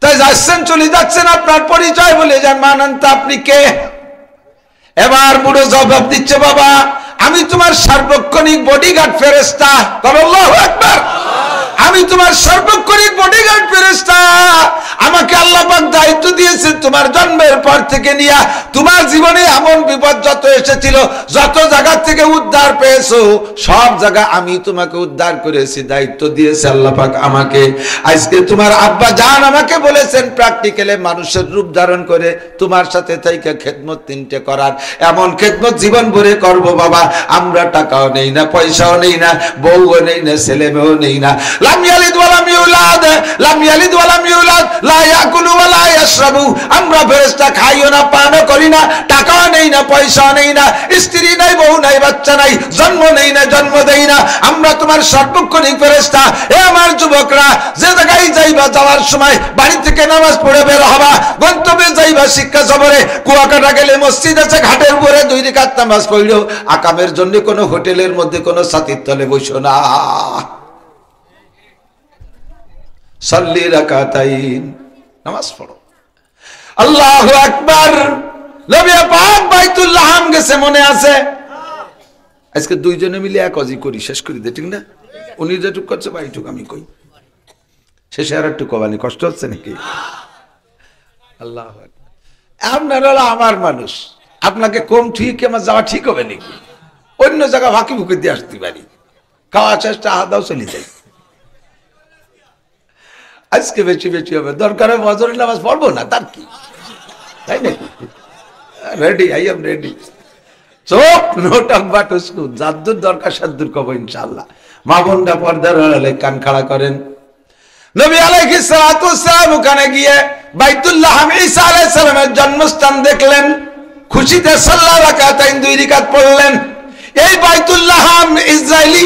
তাই যাচ্ছেন, চলে যাচ্ছেন, আপনার পরিচয় বলে যান, মানান্ত আপনি কে? এবার বুড়ো জবাব দিচ্ছে বাবা আমি তোমার সার্বক্ষণিক বডিগার্ড ফেরেশতা। আল্লাহু আকবার। আমি তোমার সার্বক্ষণিক বডিগার্ড ফেরেশতা। আমাকে আল্লাহ পাক দায়িত্ব দিয়েছে তোমার জন্মের পর থেকে নিয়ে তোমার জীবনে এমন বিপদ যত এসেছিল, যত জায়গা থেকে উদ্ধার পেয়েছো, সব জায়গা আমি তোমাকে উদ্ধার করেছি, দায়িত্ব দিয়েছে আল্লাহ পাক আমাকে। আজকে তোমার আব্বা জান আমাকে বলেছেন প্র্যাকটিক্যালে মানুষের রূপ ধারণ করে তোমার সাথে থেকে খেদমত 3টে করার। এমন খেদমত জীবন ভরে করবো বাবা। আমরা টাকাও নেই না, পয়সাও নেই না, বউও নেই না, ছেলে মেয়েও নেই না। লাম ইয়ালিদ ওয়া লাম ইউলাদ, লাম ইয়ালিদ ওয়া লাম ইউলাদ, লা ইয়াকুলু ওয়া লা ইয়াশরাবু। আমরা ফেরেশতা খাইও না, পানও করি না, টাকাও নেই না, পয়সাও নেই না, স্ত্রী নাই, বউ নাই, বাচ্চা নাই, জন্ম নেই না, জন্ম দেই না। আমরা তোমার সার্বক্ষণিক ফেরেশতা। এ আমার যুবকরা, যে জায়গায় যাইবা যাওয়ার সময় বাড়ি থেকে নামাজ পড়ে বের হবা, গন্তব্যে যাইবা শিক্ষা সফরে, কুয়াকাটা গেলে মসজিদ আছে, ঘাটের উপরে 2 রাকাত নামাজ পড়লেও আকামের জন্য কোনো হোটেলের মধ্যে কোনো ছাতির তলে বসো না। সাল্লি রাকাতাইন, নামাজ পড়ো। আল্লাহু আকবার। নবী পাক বাইতুল্লাহ হাম গেছে, মনে আছে? আজকে 2 জনে মিলে এক অজি করি, শেষ করি দে, ঠিক না? উনি যেটুক করছে বাইটুক আমি কই, শেষে আর একটু কবানি কষ্ট হচ্ছে নাকি? আল্লাহু আকবার। আপনারা হলো আমার মানুষ, আপনাকে কম ঠিক আমার যাওয়া ঠিক হবে নাকি? অন্য জায়গা ফাঁকি ফুঁকি দিয়ে আসতে পারি, খাওয়া চেষ্টা আদাও চলে যাই। আজকে বেশি বেশি হবে, দরকার হয় ফজরের নামাজ পড়বো না, তার কি, তাই নাকি? Ready, I am ready. চোপ, নো টক বাট স্কুল, যাদ্দুর দরকার সাদ্দুর কব ইনশাআল্লাহ। মা বোনরা পর্দার আড়ালে কান খাড়া করেন। নবী আলাইহিস সালাতু ওয়াসসালাম ওখানে গিয়ে বাইতুল্লাহ হাম ঈসা আলাইহিস সালামের জন্মস্থান দেখলেন, খুশিতে সাল্লা রাকাতাইন 2 রাকাত পড়লেন। এই বাইতুল্লাহ হাম ইসরাইলি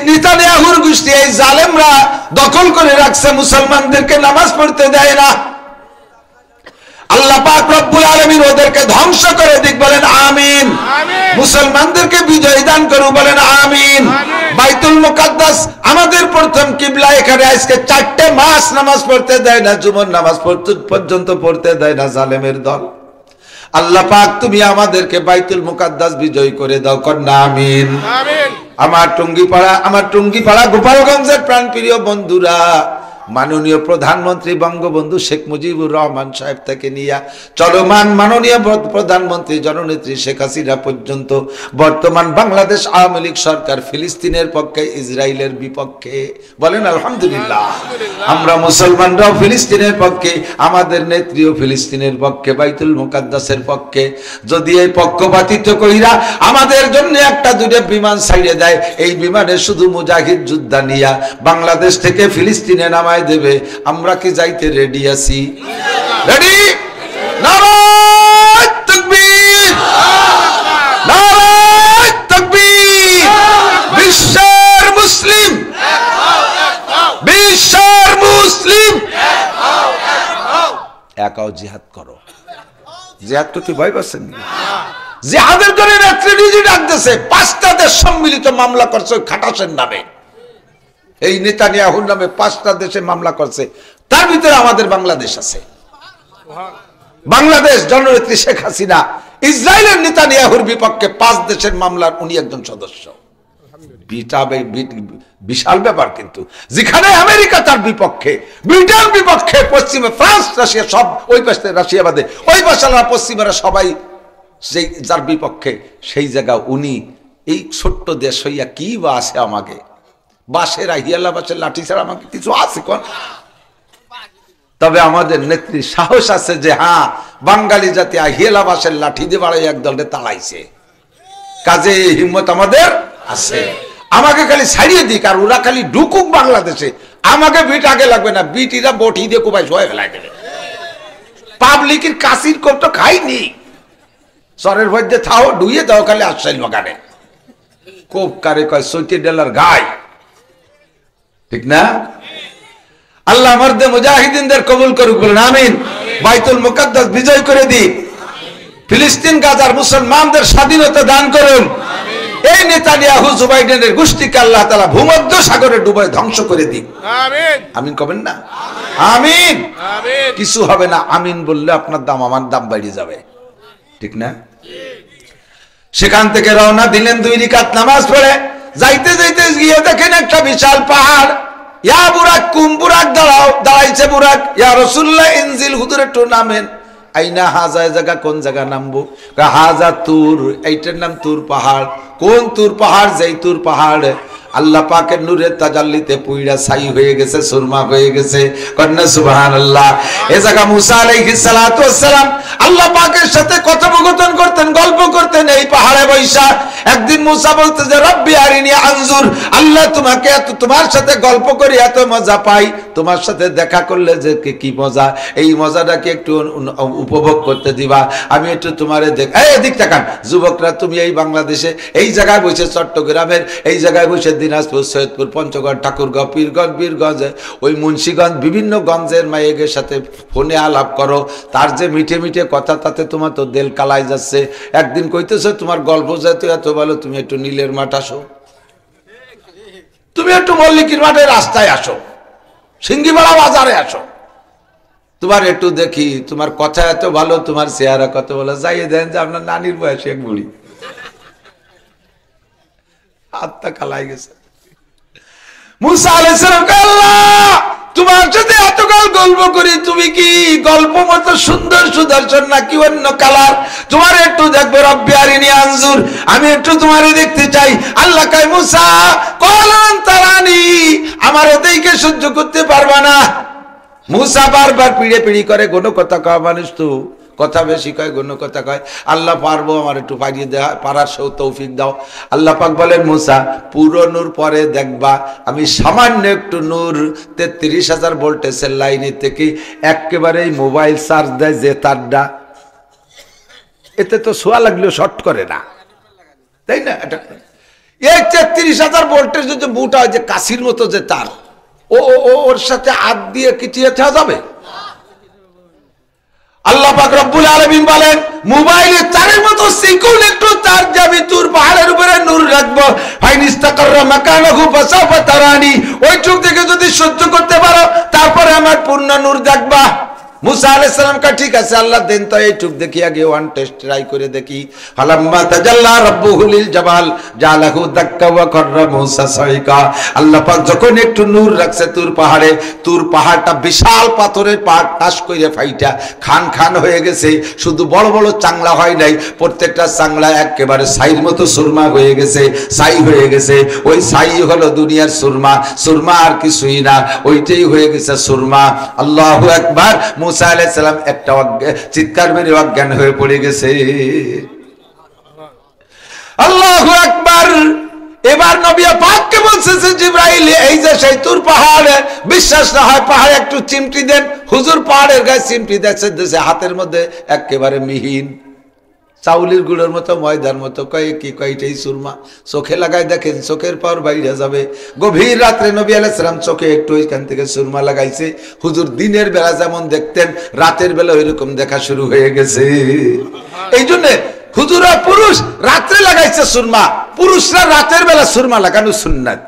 নেতানিয়াহুর গোষ্ঠী, এই জালেমরা দখল করে রাখছে, মুসলমানদেরকে নামাজ পড়তে দেয় না। আল্লাহ পাক রব্বুল আলামিন ওদেরকে ধ্বংস করে দিক, বলেন আমিন। মুসলমানদেরকে বিজয় দান করুক, বলেন আমিন। বাইতুল মুকাদ্দাস আমাদের প্রথম কিবলা, এখানে আজকে 4টে মাস নামাজ পড়তে দেয় না, জুমার নামাজ পর্যন্ত পড়তে দেয় না জালেমের দল। আল্লাহ পাক তুমি আমাদেরকে বাইতুল মুকাদ্দাস বিজয় করে দাও, কন্যা আমিন। আমার টঙ্গিপাড়া গোপালগঞ্জের প্রাণপ্রিয় বন্ধুরা, মাননীয় প্রধানমন্ত্রী বঙ্গবন্ধু শেখ মুজিবুর রহমান সাহেব থেকে নিয়ে চলমান মাননীয় প্রধানমন্ত্রী জননেত্রী শেখ হাসিনা পর্যন্ত বর্তমান বাংলাদেশ আওয়ামী লীগ সরকার ফিলিস্তিনের পক্ষে, ইসরায়েলের বিপক্ষে। বলেন আলহামদুলিল্লাহ। আমরা মুসলমানরাও ফিলিস্তিনের পক্ষে, আমাদের নেত্রীও ফিলিস্তিনের পক্ষে, বাইতুল মুকাদ্দাসের পক্ষে। যদি এই পক্ষপাতিত্ব কইরা আমাদের জন্য একটা দুটো বিমান ছাইড়ে দেয়, এই বিমানে শুধু মুজাহিদ যোদ্ধা নিয়া বাংলাদেশ থেকে ফিলিস্তিনে নামায় দেবে, আমরা কি যাইতে রেডি আছি? রেডি? নারায়ে তাকবীর, নারায়ে তাকবীর। বিশ্বের মুসলিম, বিশ্বের মুসলিম একাও জিহাদ করো। জিহাদ তো তুই ভয় পাচ্ছেন না? জিহাদের জন্য নেত্রী নিজে ডাকতেছে, 5টা দেশ সম্মিলিত মামলা করছে খাটাসের নামে। এই নেতানিয়াহুর নামে 5টা দেশে মামলা করছে, তার ভিতরে আমাদের বাংলাদেশ আছে। বাংলাদেশ জননেত্রী শেখ হাসিনা ইসরায়েলের নেতানিয়াহুর বিপক্ষে 5 দেশের মামলার উনি একজন সদস্য। বিশাল ব্যাপার। কিন্তু যেখানে আমেরিকা তার বিপক্ষে, ব্রিটেন বিপক্ষে, পশ্চিমে ফ্রান্স, রাশিয়া, সব ওই পাশে রাশিয়া বাদে ওই পাশে পশ্চিমেরা সবাই সেই যার বিপক্ষে, সেই জায়গা উনি এই ছোট্ট দেশ হইয়া কি বা আছে আমাকে? বাসের আহিয়ালা বাসের লাঠি ছাড়া আমাকে কিছু আছে কোন? তবে আমাদের নেত্রী সাহস আছে যে হ্যাঁ, বাঙালি জাতি আহিয়ালা বাসের লাঠি দিয়ে বাড়াই একদলকে তাড়াইছে, কাজে হিম্মত আমাদের আছে। আমাকে খালি ছাড়িয়ে দিক আর ওরা খালি ঢুকুক বাংলাদেশে, আমাকে বিট আগে লাগবে না। বিটিরা বটি দিয়ে কোপাই সবাই ফেলাই দেবে। পাবলিকের কাশির কোপ তো খাইনি, সরের মধ্যে থাও ডুইয়ে দাও খালি আশ্রয় বাগানে। কোপ কারে কয়? সৈতে ডেলার গাই, ঠিক না? আল্লাহ মর্দে মুজাহিদিনদের কবুল করুক, বলেন আমিন। বাইতুল মুকাদ্দাস বিজয় করে দিক, ফিলিস্তিন গাজার মুসলমানদের স্বাধীনতা দান করুন। এই নেতানিয়াহু জুবাইডেনের গোষ্ঠীকে আল্লাহ তাআলা ভূমধ্য সাগরে ডুবায় ধ্বংস করে দিক। আমিন। আমিন কবেন না? আমিন। কিছু হবে না, আমিন বললে আপনার দাম আমার দাম বেড়ে যাবে, ঠিক না? সেখান থেকে রওনা দিলেন 2 রাকাত নামাজ পড়ে। যাইতে যাইতে গিয়ে দেখেন একটা বিশাল পাহাড়। ইয়া বুরাক, কুম বুরাক, দাঁড়াও। দাঁড়াইছে বুরাক। ইয়া রাসূলুল্লাহ ইনজিল, হুজুর একটু নামেন। আইনা হাজা, জায়গা কোন জায়গা নামবো? হাজা তুর, এইটার নাম তুর পাহাড়। কোন তুর পাহাড়? যেই তুর পাহাড় আল্লাহ পাকের নূরের তাজাল্লিতে পুইরা ছাই হয়ে গেছে, সুরমা হয়ে গেছে। কন্যা সুবহানাল্লাহ। এই জায়গা মুসা আলাইহিস সালাতু ওয়াস সালাম আল্লাহ পাকের সাথে কথোপকথন করতেন, গল্প করতেন এই পাহাড়ে বৈশা। একদিন মুসা বলতে যে রব্বি আরিনি আনজুর, আল্লাহ তোমাকে এত, তোমার সাথে গল্প করে এত মজা পাই, তোমার সাথে দেখা করলে যে কি মজা, এই মজাটাকে একটু উপভোগ করতে দিবা, আমি একটু তোমারে দেখ। এই এদিক তাকান যুবকরা, তুমি এই বাংলাদেশে এই জায়গায় বসে, চট্টগ্রামের এই জায়গায় বসে দিনাজপুর, সৈয়দপুর, পঞ্চগড়, ঠাকুরগাঁও, পীরগঞ্জ, বীরগঞ্জ, ওই মুন্সিগঞ্জ, বিভিন্ন গঞ্জের মায়ের সাথে ফোনে আলাপ করো, তার যে মিঠে মিঠে কথা, তাতে তোমার তো দেল কালাই যাচ্ছে। একদিন কইতেছে তোমার গল্প যেহেতু এত ভালো, তুমি একটু নীলের মাঠ আসো, তুমি একটু মল্লিকির মাঠে রাস্তায় আসো, সিঙ্গিপাড়া বাজারে আসো, তোমার একটু দেখি, তোমার কথা এত ভালো, তোমার চেহারা কত ভালো। যাইয়ে দেন যে আপনার নানির বয়সে এক বুড়ি, হাতটা কালাই গেছে। মুসা আলাইহিস সালাম আল্লাহ তোমার সাথে এতকাল গল্প করি, তুমি কি গল্প মতো সুন্দর সুদর্শন নাকি অন্য কালার? তোমার একটু দেখবো, রব্বি আরিনি আনজুর, আমি একটু তোমারে দেখতে চাই। আল্লাহ কয় মুসা কলান তারানি, আমার দেখে সহ্য করতে পারবা না। মুসা বারবার পিড়ে পিড়ি করে, কোনো কথা কয় মানুষ তো কথা বেশি কয়, গণ্য কথা কয়। আল্লাহ পারবো, আমার একটু পারিয়ে দেওয়া, পারার সৌ তৌফিক দাও। আল্লাহ পাক বলেন মুসা পুরো নূর পরে দেখবা, আমি সামান্য একটু নূর 33,000 ভোল্টেজের লাইনের থেকে একেবারে মোবাইল চার্জ দেয় যে তারটা, এতে তো ছোঁয়া লাগলেও শর্ট করে না, তাই না? এটা এই 33,000 ভোল্টেজ যে বুটা হয়, যে কাশির মতো যে তার, ওর সাথে হাত দিয়ে কিটিয়ে থাকা যাবে? আল্লাহ পাক রব্বুল আলামিন বলেন মোবাইলে তারের মতো সিকুল একটু তার যাবে, তোর পাহাড়ের উপরে নূর রাখবো, ফাইনিস্তাকাররা মাকানাহু ফাসাফা তারানি, ওই চোখ থেকে যদি সহ্য করতে পারো, তারপরে আমার পূর্ণ নূর দেখবা। মুসা আলাইহিস সালাম কা ঠিক আছে আল্লাহ দেন তো এইটুক দেখি আগে ওয়ান টেস্ট ট্রাই করে দেখি। ফালাম্মা তাজাল্লা রাব্বুহু লিল জাবাল জালাহু দাক্কা ওয়া কররা মুসা সাইকা। আল্লাহ পাক যখন একটু নূর রাখছে তুর পাহাড়ে, তুর পাহাড়টা বিশাল পাথরের পাহাড় টাস কইরে ফাইটা খান খান হয়ে গেছে। শুধু বড় বড় চাংলা হয় নাই, প্রত্যেকটা চাংলা একেবারে ছাইর মতো সুরমা হয়ে গেছে, ছাই হয়ে গেছে। ওই ছাই হলো দুনিয়ার সুরমা, সুরমা আর কিছুই না, ওইটাই হয়ে গেছে সুরমা। আল্লাহু আকবার। মুসা আলাইহিস সালাম একটা চিৎকার মেরে অজ্ঞান হয়ে পড়ে গেছে। আল্লাহু আকবার। এবার নবী পাককে বলছে জিবরাইল এই যে সেই তুর পাহাড়, বিশ্বাস না হয় পাহাড়ে একটু চিমটি দেন। হুজুর পাহাড়ের গায়ে চিমটি দিচ্ছে, হাতের মধ্যে একেবারে মিহিন চাউলের গুঁড়োর মতো ময়দার মতো। কয়ে কি কয়টাই সুরমা, চোখে লাগাই দেখেন চোখের পাওয়ার বাইরে যাবে। গভীর রাত্রে নবী আলাইহিস সালাম চোখে একটু ওইখান থেকে সুরমা লাগাইছে। হুজুর দিনের বেলা যেমন দেখতেন রাতের বেলা ওইরকম দেখা শুরু হয়ে গেছে। এই জন্য হুজুরা পুরুষ রাত্রে লাগাইছে সুরমা, পুরুষরা রাতের বেলা সুরমা লাগানো সুন্নাত।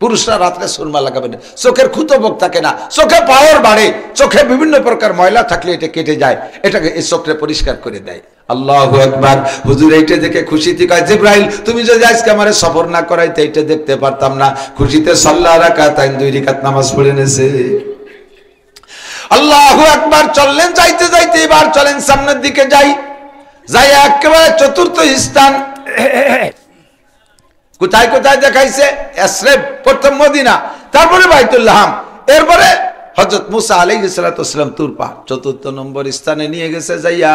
পুরুষরা রাত্রে সুরমা লাগাবে না, চোখের খুঁতবক থাকে না, চোখে পাওয়ার বাড়ে, চোখে বিভিন্ন প্রকার ময়লা থাকলে এটা কেটে যায়, এটাকে এই চোখটা পরিষ্কার করে দেয়। আল্লাহু আকবার। হুজুর এইটা দেখে খুশিতে কয় জিবরাইল তুমি যদি আজকে আমারে সফর না করাইতে এইটা দেখতে পারতাম না। খুশিতে সাল্লাহ রাকাতাইন 2 রাকাত নামাজ পড়ে নেছে। আল্লাহু আকবার। চললেন, যাইতে যাইতে এবার চলেন সামনের দিকে যাই, যাই একেবারে চতুর্থ স্থান। কোথায় কোথায় দেখাইছে? এসরেব, প্রথম মদিনা, তারপরে বাইতুল্লাহ, এরপরে হযরত মুসা আলাইহিস সালাতু ওয়াস সালাম তুর পাহাড়। চতুর্থ নম্বর স্থানে নিয়ে গেছে, যাইয়া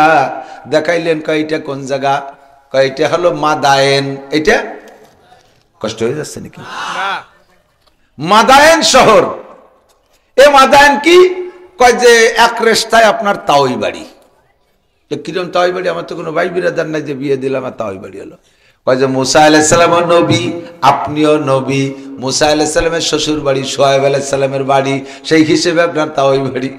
দেখাইলেন কয়টা কোন জায়গা, কয়টা হলো মাদায়েন। এটা কষ্ট হয়ে যাচ্ছে নাকি? মাদায়েন শহর। এ মাদায়েন কি কয় যে এক রেস্তায় আপনার তাওই বাড়ি। কিরম তাওই বাড়ি? আমার তো কোনো ভাই বিরাদার নাই যে বিয়ে দিলাম আর তাওই বাড়ি হলো। কয় যে মুসা আলাইহিস সালামও নবী, আপনিও নবী, মুসা আলাইহিস সালামের শ্বশুর বাড়ি শুআয়ব আলাইহিস সালামের বাড়ি, সেই হিসেবে আপনার তাওই বাড়ি।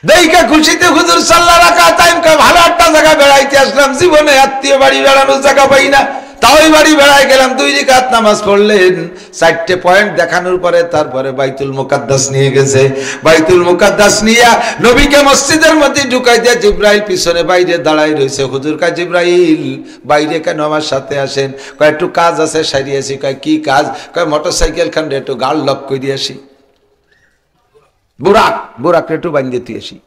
দেইকা খুশিতে হুজুর সাল্লাল্লাহু আলাইহি ওয়াসাল্লাম কয় ভালো একটা জায়গা বেড়াইতে আসলাম, জীবনে আত্মীয় বাড়ি বেড়ানোর জায়গা পাই না, তাওই বাড়ি বেড়াই গেলাম। 2 রাকাত নামাজ পড়লেন, 4টে পয়েন্ট দেখানোর পরে তারপরে বাইতুল মুকাদ্দাস নিয়ে গেছে। বাইতুল মুকাদ্দাস নিয়ে নবীকে মসজিদের মধ্যে ঢুকাই দিয়ে জিবরাইল পিছনে বাইরে দাঁড়াই রয়েছে। হুজুর কয় জিবরাইল বাইরে কেন আমার সাথে আসেন? কয় একটু কাজ আছে সারিয়েছি। কয় কি কাজ? কয় মোটরসাইকেল খান একটু গাড় লক করে দিয়ে আসি, বুরাক একটু বাঁধিয়ে দিয়ে আসি।